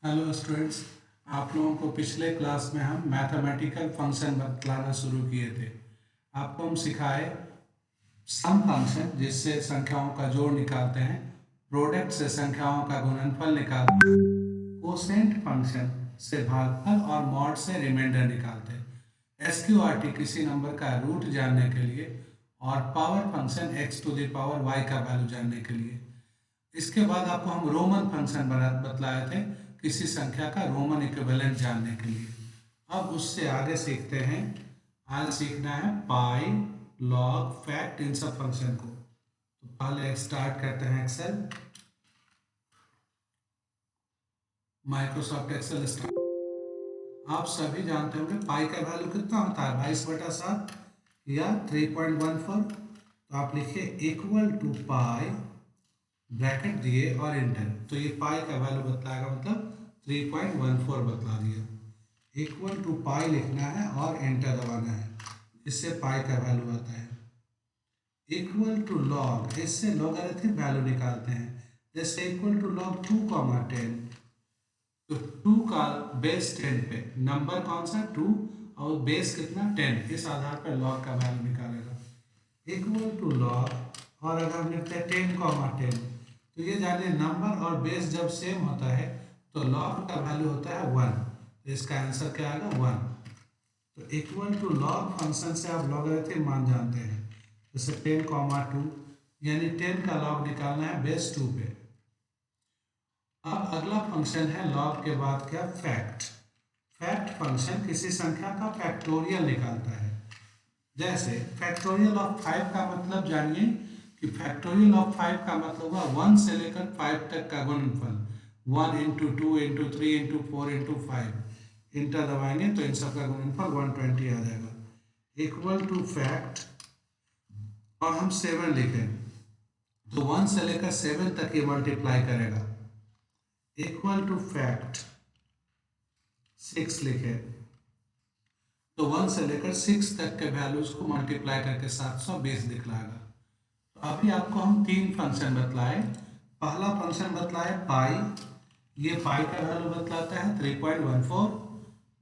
Hello students. आप लोगों को पिछले क्लास में हम मैथमेटिकल फंक्शन बतलाना शुरू किए थे। आपको हम सिखाए सम फंक्शन जिससे संख्याओं का जोड़ निकालते हैं, प्रोडक्ट से संख्याओं का गुणनफल निकालते हैं, कोसेंट फंक्शन से भागफल और मॉड से रिमाइंडर निकालते हैं, एसक्यूआरटी किसी नंबर का रूट जानने के लिए और power function x to the power y का वैल्यू जानने के लिए। इसके बाद आपको हम रोमन फंक्शन बतलाए थे किसी संख्या का रोमन इक्विवेलेंट जानने के लिए। अब उससे आगे सीखते हैं। आज सीखना है पाई, लॉग, फैक्ट, इन सब फंक्शन को। तो पहले स्टार्ट करते हैं एक्सेल, माइक्रोसॉफ्ट एक्सेल स्टार्ट। आप सभी जानते होंगे पाई का वैल्यू कितना होता है, 22/7 या 3.14। तो आप लिखिए इक्वल टू पाई, ब्रैकेट दिए और इंटर। तो ये पाई का वैल्यू बतलाएगा, मतलब 3.14 बतला दिया। इक्वल टू पाई लिखना है और एंटर दबाना है, इससे पाई का वैल्यू आता है। इक्वल टू लॉग, इससे लॉगरिथमिक वैल्यू निकालते हैं। जैसे इक्वल टू लॉग 2,10, तो 2 का बेस 10 पे, नंबर कौन सा 2 और बेस कितना 10, इस आधार पर लॉग का वैल्यू निकालेगा। इक्वल टू लॉग, और अगर हम लिखते हैं 10,10, तो ये जानिए नंबर और बेस जब सेम होता है तो लॉग का वैल्यू होता है 1। तो इसका आंसर क्या आएगा 1। तो इक्वल टू लॉग फंक्शन से आप लॉगरिथम मान जानते हैं। जैसे 10,2, यानी 10 का लॉग निकालना है बेस 2 पे। अब अगला फंक्शन है लॉग के बाद क्या, फैक्ट। फैक्ट फंक्शन किसी संख्या का फैक्टोरियल निकालता है। जैसे फैक्टोरियल ऑफ 5 का मतलब जानिए कि फैक्टोरियल ऑफ 5 का मतलब हुआ 1 से लेकर 5 तक का गुणनफल। 1 into 2 into 3 into 4 into 5, inter दबाएंगे तो इन सब का गुणनफल 120 आ जाएगा। इक्वल टू फैक्ट, और हम 7 लिखें तो 1 से लेकर 7 तक ये मल्टीप्लाई करेगा। इक्वल टू फैक्ट 6 लिखे तो 1 से लेकर 6 तक के वैल्यूज को मल्टीप्लाई करके 720 दिखलाएगा। तो अभी आपको हम 3 फंक्शन बतलाए। पहला फंक्शन बतलाए पाई, ये पाई का वैल्यू बतलाता है 3.14।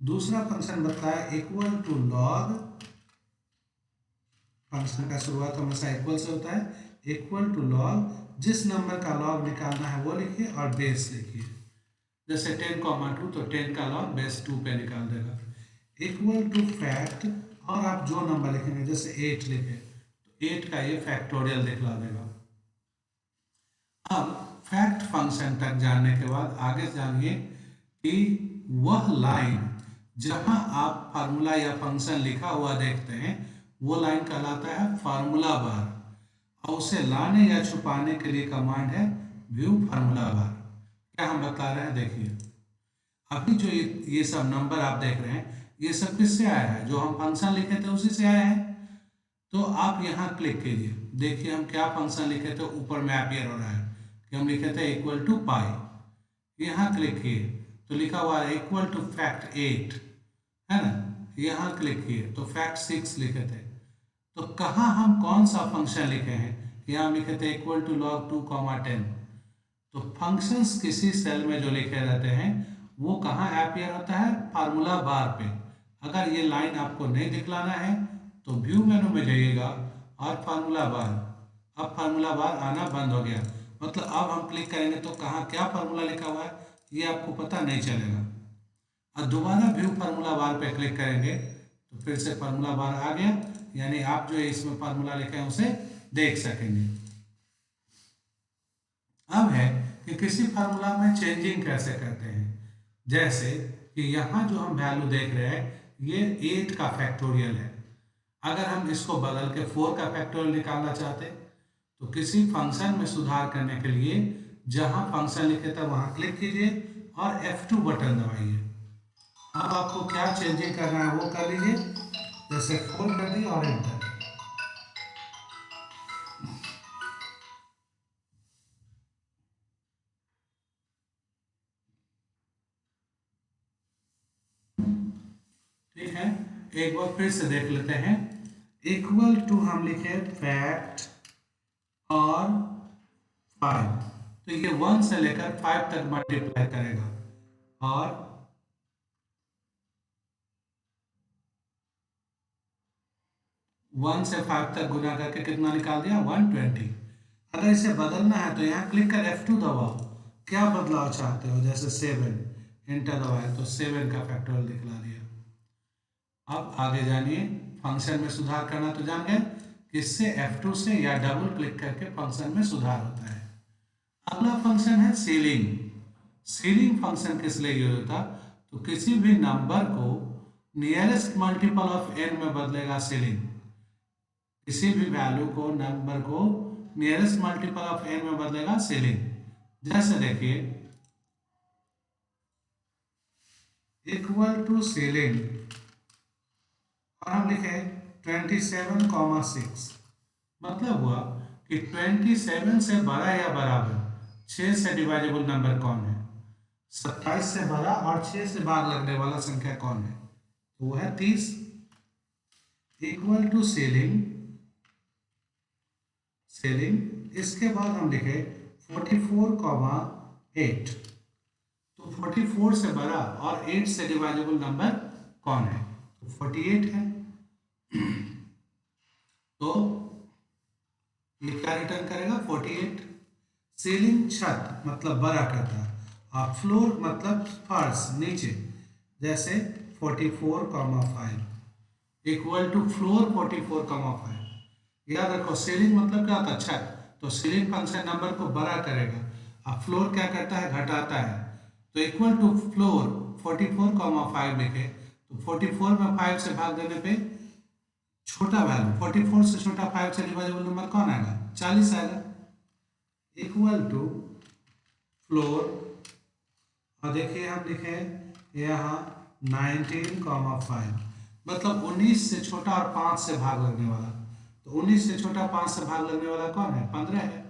दूसरा फंक्शन बतलाया इक्वल टू लॉग, फंक्शन का शुरुआत हमेशा इक्वल से होता है। इक्वल टू लॉग, जिस नंबर का लॉग निकालना है वो लिखिए और बेस लिखिए। जैसे 10,2, तो 10 का लॉग बेस 2 पे निकाल देगा। इक्वल टू फैक्ट, और आप जो नंबर लिखेंगे, जैसे 8 लिखे तो 8 का ये फैक्टोरियल दिखला देगा। अब फैक्ट फंक्शन तक जानने के बाद आगे जानिए कि वह लाइन जहां आप फार्मूला या फंक्शन लिखा हुआ देखते हैं वो लाइन कहलाता है फार्मूला बार, और उसे लाने या छुपाने के लिए कमांड है व्यू फार्मूला बार। क्या हम बता रहे हैं देखिए। अभी जो ये सब नंबर आप देख रहे हैं ये सब किससे आया है, जो हम फंक्शन लिखे थे उसी से आया है। तो आप यहाँ क्लिक कीजिए, देखिए हम क्या फंक्शन लिखे थे, ऊपर में अपियर हो रहा है कि हम लिखे थे इक्वल टू पाई। यहाँ क्लिक किए तो लिखा हुआ है इक्वल टू फैक्ट 8, है ना। यहाँ क्लिक किए तो फैक्ट 6 लिखे थे। तो कहाँ हम कौन सा फंक्शन लिखे हैं, यहाँ लिखे थे इक्वल टू लॉग 2,10। तो फंक्शंस किसी सेल में जो लिखे रहते हैं वो कहाँ अपियर होता है, फार्मूला बार पे। अगर ये लाइन आपको नहीं दिखलाना है तो व्यू मेनू में जाइएगा और फार्मूला बार। अब फार्मूला बार आना बंद हो गया, मतलब अब हम क्लिक करेंगे तो कहाँ क्या फार्मूला लिखा हुआ है ये आपको पता नहीं चलेगा। और दोबारा व्यू फार्मूला बार पे क्लिक करेंगे तो फिर से फार्मूला बार आ गया, यानी आप जो है इसमें फार्मूला लिखे हैं उसे देख सकेंगे। अब है कि किसी फार्मूला में चेंजिंग कैसे करते हैं। जैसे कि यहाँ जो हम वैल्यू देख रहे हैं ये 8 का फैक्टोरियल है। अगर हम इसको बदल के 4 का फैक्टोरियल निकालना चाहते तो किसी फंक्शन में सुधार करने के लिए जहाँ फंक्शन लिखे था वहाँ क्लिक कीजिए और F2 बटन दबाइए। अब आपको क्या चेंजिंग करना है वो कर लीजिए, जैसे 4 कर दिए और एंटर। ठीक है, एक बार फिर से देख लेते हैं। इक्वल टू हम लिखे फैक्ट और 5, तो ये 1 से लेकर 5 तक मल्टीप्लाई करेगा। और 1 से 5 तक गुना करके कितना निकाल दिया 120। अगर इसे बदलना है तो यहाँ क्लिक कर F2 दबाओ, क्या बदलाव चाहते हो, जैसे 7 एंटर दबाए तो 7 का फैक्टोरियल दिखला दिया। अब आगे जानिए, फंक्शन में सुधार करना तो जान गए, किससे, F2 से या डबल क्लिक करके फंक्शन में सुधार होता है। अगला फंक्शन है सीलिंग। सीलिंग फंक्शन किस लिए यूज होता, तो किसी भी नंबर को नियरेस्ट मल्टीपल ऑफ n में बदलेगा सीलिंग। किसी भी वैल्यू को, नंबर को नियरेस्ट मल्टीपल ऑफ n में बदलेगा सीलिंग। जैसे देखिए इक्वल टू सीलिंग और हम लिखे 27,6, मतलब हुआ कि 27 से बड़ा या बराबर 6 से डिवाइजेबल नंबर कौन है, 27 से बड़ा और 6 से भाग लगने वाला संख्या कौन है, तो वो है 30। इक्वल टू सीलिंग, सीलिंग इसके बाद हम लिखे 44,8, तो 44 से बड़ा और 8 से डिवाइजेबल नंबर कौन है, तो 48 है। तो ये क्या रिटर्न करेगा 48। सीलिंग छत मतलब बड़ा करता है, और फ्लोर मतलब फर्श नीचे, जैसे 44,5 इक्वल टू फ्लोर 44,5। याद रखो सीलिंग मतलब क्या होता है, छत, तो सीलिंग फंक्शन नंबर को बड़ा करेगा, और फ्लोर क्या करता है, घटाता है। तो इक्वल टू फ्लोर 44,5 लिखे, तो 44 में 5 से भाग देने पे छोटा वैल्यू 44 से छोटा 5 से डिवाइजेबल नंबर कौन आएगा, 40 आएगा। इक्वल टू फ्लोर, और देखिए हम लिखे यहाँ 19,5, मतलब 19 से छोटा और 5 से भाग लगने वाला, तो 19 से छोटा 5 से भाग लगने वाला कौन है, 15 है।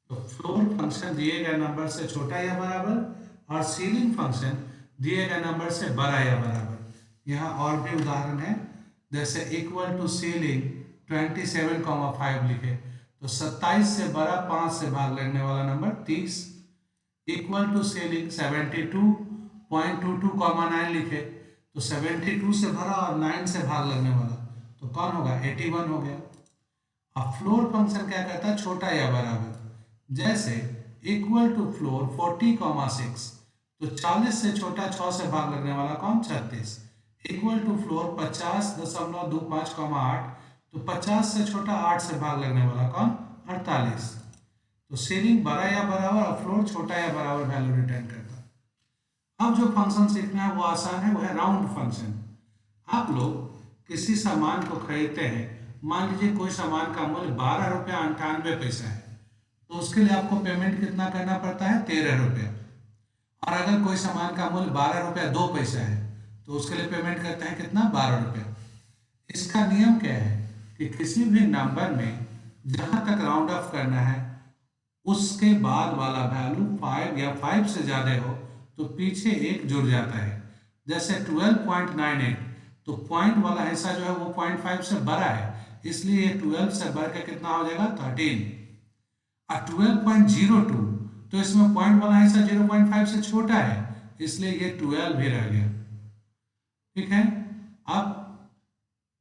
तो फ्लोर फंक्शन दिए गए नंबर से छोटा या बराबर, और सीलिंग फंक्शन दिए गए नंबर से बड़ा या बराबर। यहाँ और भी उदाहरण है, जैसे इक्वल टू सीलिंग 27,5 लिखे, तो 27 से बड़ा 5 से भाग लगने वाला नंबर 30। इक्वल टू सीलिंग 72.22,9 लिखे, तो 72 से भरा और 9 से भाग लगने वाला, तो कौन होगा, 81 हो गया। अब फ्लोर फंक्शन क्या करता है, छोटा या बराबर, जैसे इक्वल टू फ्लोर 40,6, तो 40 से छोटा 6 से भाग लगने वाला कौन, 36। इक्वल टू फ्लोर 50.25,8, तो 50 से छोटा 8 से भाग लगने वाला कौन, 48। तो सीलिंग बड़ा या बराबर और फ्लोर छोटा या बराबर वैल्यू रिटर्न करता है। अब जो फंक्शन सीखना है वो आसान है, वो है राउंड फंक्शन। आप लोग किसी सामान को खरीदते हैं, मान लीजिए कोई सामान का मूल्य 12 रुपया 98 पैसा है, तो उसके लिए आपको पेमेंट कितना करना पड़ता है, 13 रुपया। और अगर कोई सामान का मूल्य 12 रुपया 2 पैसा है, तो उसके लिए पेमेंट करते हैं कितना, 12 रुपया। इसका नियम क्या है कि किसी भी नंबर में जहां तक राउंड ऑफ करना है उसके बाद वाला वैल्यू 5 या 5 से ज़्यादा हो तो पीछे एक जुड़ जाता है। जैसे 12.98, तो पॉइंट वाला हिस्सा जो है वो 0.5 से बड़ा है, इसलिए ये 12 से बढ़ के कितना हो जाएगा, 13। और 12.02, तो इसमें पॉइंट वाला हिस्सा 0.5 से छोटा है, इसलिए ये 12 भी रह गया। ठीक है, अब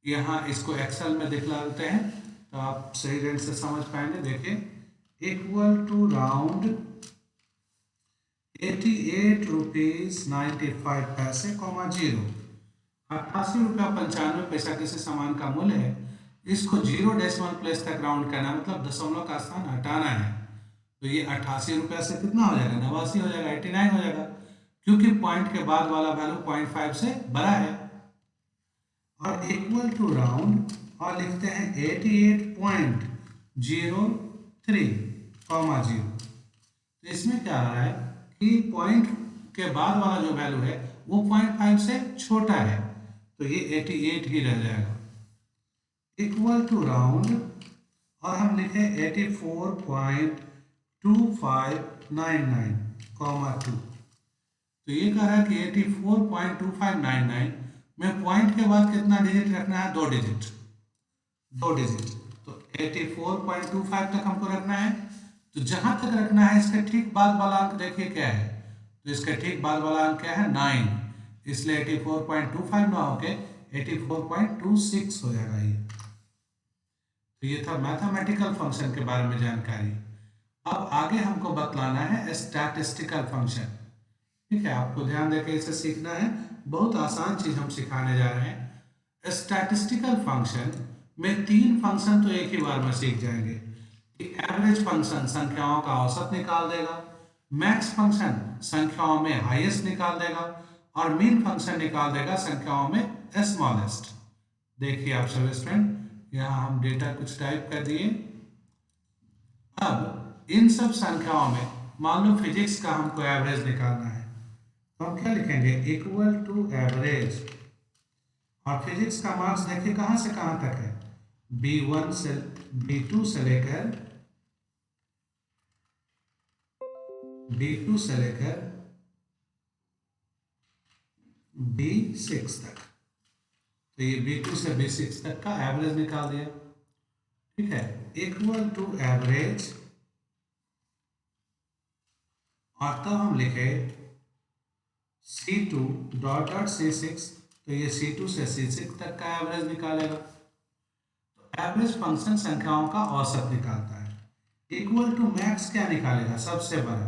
यहाँ इसको एक्सेल में दिखला देते हैं तो आप सही ढंग से समझ पाएंगे। देखिए इक्वल टू राउंड 88 रुपीज 95 पैसे, 0, 88 रुपया 95 पैसा किसी सामान का मूल्य है, इसको 0 डेसिमल प्लेस तक राउंड करना, मतलब दशमलव का स्थान हटाना है। तो ये 88 रुपया से कितना हो जाएगा, 89 हो जाएगा, 89 हो जाएगा, क्योंकि पॉइंट के बाद वाला वैल्यू 0.5 से बड़ा है। और इक्वल टू राउंड और लिखते हैं 88.03,0। तो इसमें क्या आ रहा है कि पॉइंट के बाद वाला जो वैल्यू है वो 0.5 से छोटा है, तो ये 88 ही रह जाएगा। इक्वल टू राउंड और हम लिखे 84.2599, 2। तो ये कह रहा है कि 84.2599 में पॉइंट के बाद कितना डिजिट रखना है, 2 डिजिट। तो 84.25 तक हमको रखना है। तो जहां तक रखना है इसके ठीक बाद वाला अंक देखिए क्या है, तो इसके ठीक बाद वाला अंक क्या है 9, इसलिए 84.25 ना होके 84.26 हो जाएगा ये। तो ये था मैथमेटिकल फंक्शन के बारे में जानकारी। अब आगे हमको बतलाना है स्टैटिस्टिकल फंक्शन। ठीक है, आपको ध्यान देकर इसे सीखना है, बहुत आसान चीज हम सिखाने जा रहे हैं। स्टैटिस्टिकल फंक्शन में 3 फंक्शन तो एक ही बार में सीख जाएंगे कि एवरेज फंक्शन संख्याओं का औसत निकाल देगा, मैक्स फंक्शन संख्याओं में हाईएस्ट निकाल देगा, और मीन फंक्शन निकाल देगा संख्याओं में स्मॉलेस्ट। देखिए आप सब स्टूडेंट, यहाँ हम डेटा कुछ टाइप कर दिए। अब इन सब संख्याओं में मान लो फिजिक्स का हमको एवरेज निकालना है, तो हम क्या लिखेंगे, इक्वल टू एवरेज। और फिजिक्स का मार्क्स देखिए कहाँ से कहाँ तक है, B1 से B2 से लेकर B6 तक। तो ये B2 से B6 तक का एवरेज निकाल दिया। ठीक है, इक्वल टू एवरेज, और तब हम लिखे C2 डॉट डॉट C6, तो ये C2 से C6 तक का एवरेज निकालेगा। तो एवरेज फंक्शन संख्याओं का औसत निकालता है। इक्वल टू मैक्स क्या निकालेगा, सबसे बड़ा,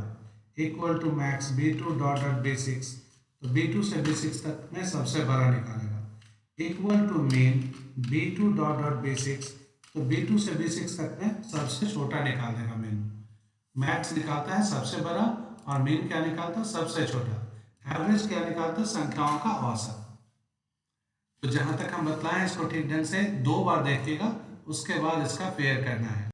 equal to max B2 dot dot B6, तो B2 से B6 तक में सबसे बड़ा निकालेगा। Equal to mean B2 dot dot B6, तो B2 से B6 तक में सबसे छोटा निकाल देगा मीन। मैक्स निकालता है सबसे बड़ा, और मीन क्या निकालता है, सबसे छोटा। एवरेज क्या निकालता है, संख्याओं का औसत। तो जहां तक हम बतलाएं इसको ठीक ढंग से 2 बार देखिएगा, उसके बाद इसका पेयर करना है।